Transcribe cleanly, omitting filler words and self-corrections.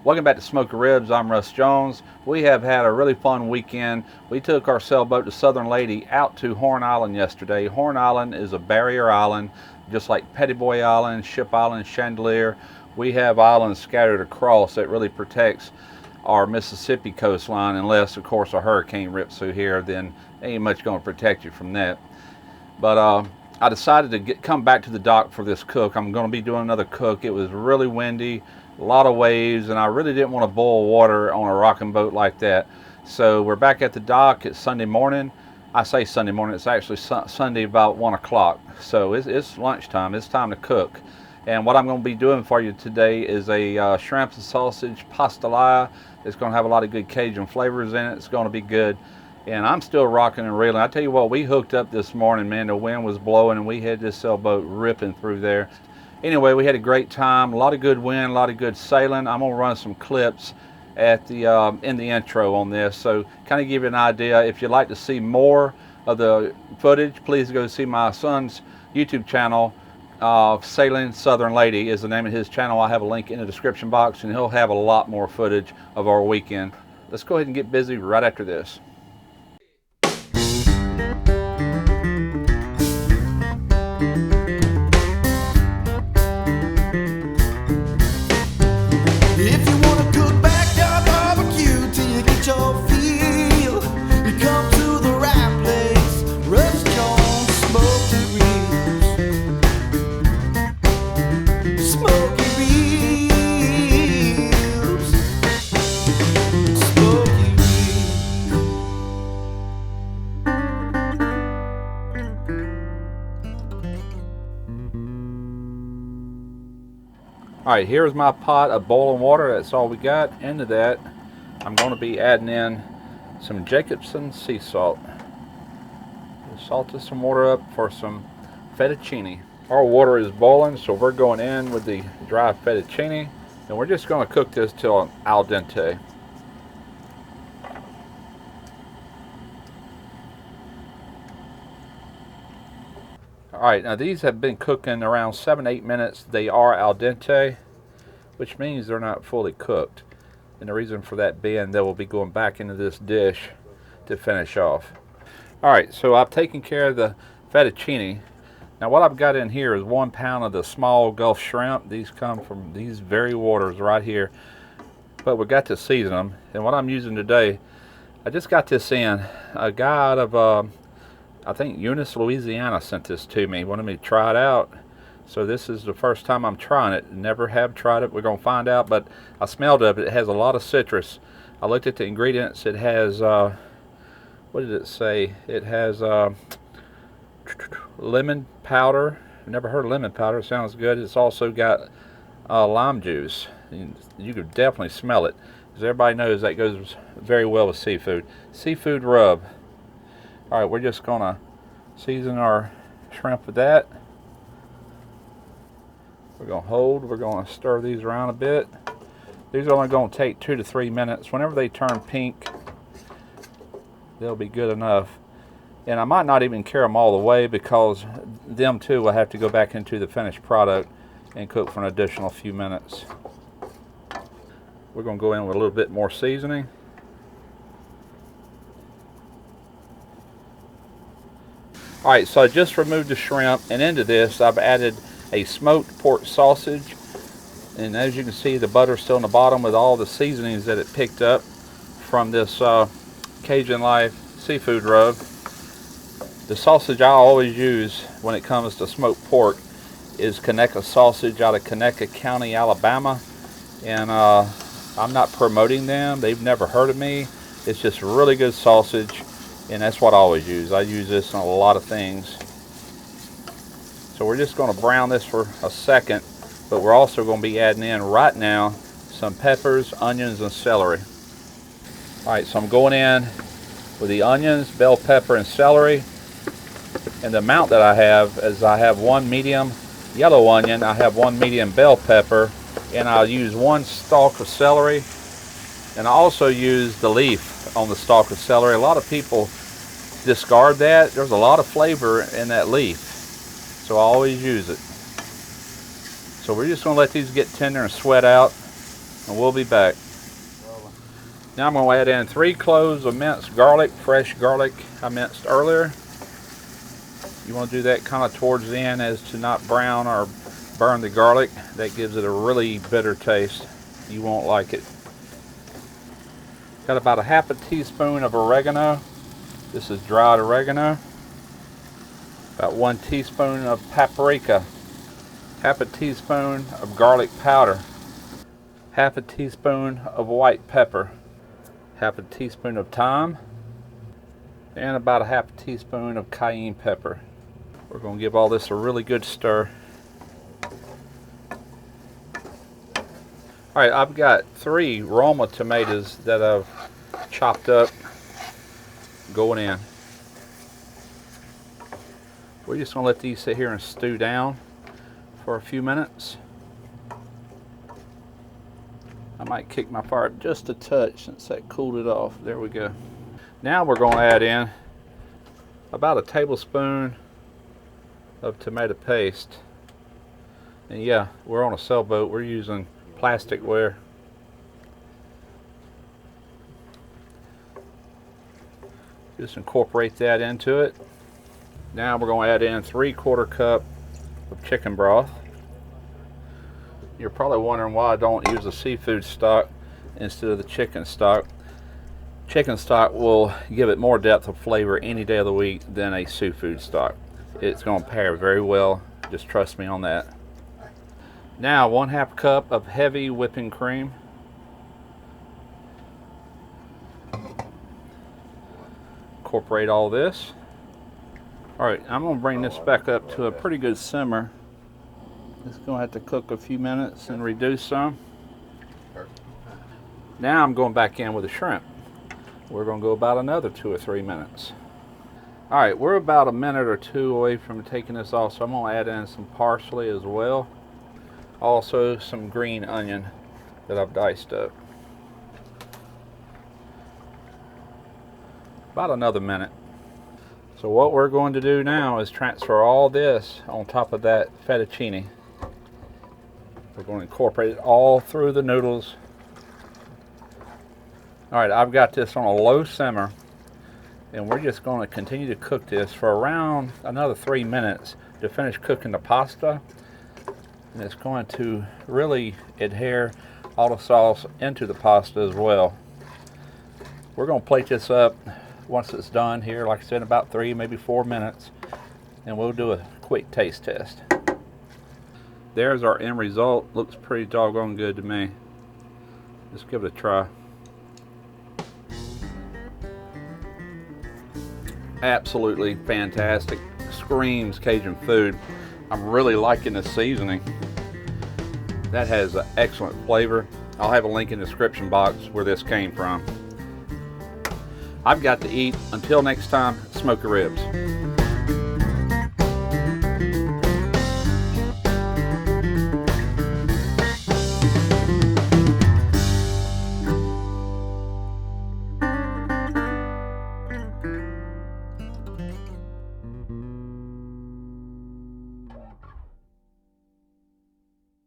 Welcome back to Smoky Ribs. I'm Russ Jones. We have had a really fun weekend. We took our sailboat, the Southern Lady, out to Horn Island yesterday. Horn Island is a barrier island, just like Petty Boy Island, Ship Island, Chandelier. We have islands scattered across that really protects our Mississippi coastline, unless, of course, a hurricane rips through here, then ain't much going to protect you from that. But I decided to come back to the dock for this cook. I'm going to be doing another cook. It was really windy, a lot of waves, and I really didn't want to boil water on a rocking boat like that. So we're back at the dock. It's Sunday morning. I say Sunday morning, it's actually Sunday about 1 o'clock. So it's lunchtime, it's time to cook. And what I'm going to be doing for you today is a shrimp and sausage pastalaya. It's going to have a lot of good Cajun flavors in it. It's going to be good. And I'm still rocking and reeling. I tell you what, we hooked up this morning, man. The wind was blowing and we had this sailboat ripping through there. Anyway, we had a great time, a lot of good wind, a lot of good sailing. I'm gonna run some clips at the in the intro on this, so kind of give you an idea. If you'd like to see more of the footage, please go see my son's YouTube channel. Sailing Southern Lady is the name of his channel. I have a link in the description box, and he'll have a lot more footage of our weekend. Let's go ahead and get busy right after this. Alright, here's my pot of boiling water. That's all we got. Into that, I'm going to be adding in some Jacobsen sea salt. Salted some water up for some fettuccine. Our water is boiling, so we're going in with the dry fettuccine, and we're just going to cook this till al dente. Alright, now these have been cooking around 7-8 minutes. They are al dente, which means they're not fully cooked. And the reason for that being, they will be going back into this dish to finish off. Alright, so I've taken care of the fettuccine. Now what I've got in here is 1 pound of the small Gulf shrimp. These come from these very waters right here. But we got to season them. And what I'm using today, I just got this in. A guy out of I think Eunice, Louisiana sent this to me. Wanted me to try it out. So this is the first time I'm trying it. Never have tried it. We're going to find out. But I smelled it. It has a lot of citrus. I looked at the ingredients. It has, what did it say? It has lemon powder. I've never heard of lemon powder. It sounds good. It's also got lime juice. You could definitely smell it. As everybody knows, that goes very well with seafood. Seafood rub. Alright, we're just going to season our shrimp with that. We're going to hold. We're going to stir these around a bit. These are only going to take 2 to 3 minutes. Whenever they turn pink, they'll be good enough. And I might not even carry them all the way, because them too will have to go back into the finished product and cook for an additional few minutes. We're going to go in with a little bit more seasoning. Alright, so I just removed the shrimp, and into this I've added a smoked pork sausage. And as you can see, the butter's still in the bottom with all the seasonings that it picked up from this Cajun Life seafood rub. The sausage I always use when it comes to smoked pork is Conecuh sausage out of Conecuh County, Alabama. And I'm not promoting them. They've never heard of me. It's just really good sausage. And that's what I always use. I use this in a lot of things. So we're just going to brown this for a second, but we're also going to be adding in right now some peppers, onions, and celery. Alright, so I'm going in with the onions, bell pepper, and celery. And the amount that I have is I have 1 medium yellow onion, I have 1 medium bell pepper, and I'll use 1 stalk of celery. And I also use the leaf on the stalk of celery. A lot of people discard that. There's a lot of flavor in that leaf, so I always use it. So we're just going to let these get tender and sweat out. and we'll be back. Now I'm going to add in 3 cloves of minced garlic, fresh garlic I minced earlier. You want to do that kind of towards the end as to not brown or burn the garlic. That gives it a really bitter taste. You won't like it. Got about a half a teaspoon of oregano. This is dried oregano. About 1 teaspoon of paprika. Half a teaspoon of garlic powder. Half a teaspoon of white pepper. Half a teaspoon of thyme. And about a half a teaspoon of cayenne pepper. We're going to give all this a really good stir. Alright, I've got 3 Roma tomatoes that I've chopped up going in. We're just going to let these sit here and stew down for a few minutes. I might kick my fire up just a touch since that cooled it off. There we go. Now we're going to add in about a tablespoon of tomato paste. And yeah, we're on a sailboat. We're using plasticware. Just incorporate that into it. Now we're going to add in 3/4 cup of chicken broth. You're probably wondering why I don't use the seafood stock instead of the chicken stock. Chicken stock will give it more depth of flavor any day of the week than a seafood stock. It's going to pair very well. Just trust me on that. Now 1/2 cup of heavy whipping cream. Incorporate all this. Alright, I'm going to bring this back up to a pretty good simmer. It's going to have to cook a few minutes and reduce some. Now I'm going back in with the shrimp. We're going to go about another 2 or 3 minutes. Alright, we're about a minute or 2 away from taking this off, so I'm going to add in some parsley as well. Also some green onion that I've diced up. About another minute. So what we're going to do now is transfer all this on top of that fettuccine. We're going to incorporate it all through the noodles. Alright, I've got this on a low simmer, and we're just going to continue to cook this for around another 3 minutes to finish cooking the pasta. And it's going to really adhere all the sauce into the pasta as well. We're going to plate this up once it's done here, like I said, about 3, maybe 4 minutes, and we'll do a quick taste test. There's our end result. Looks pretty doggone good to me. Let's give it a try. Absolutely fantastic. Screams Cajun food. I'm really liking the seasoning. That has an excellent flavor. I'll have a link in the description box where this came from. I've got to eat. Until next time, smoke your ribs.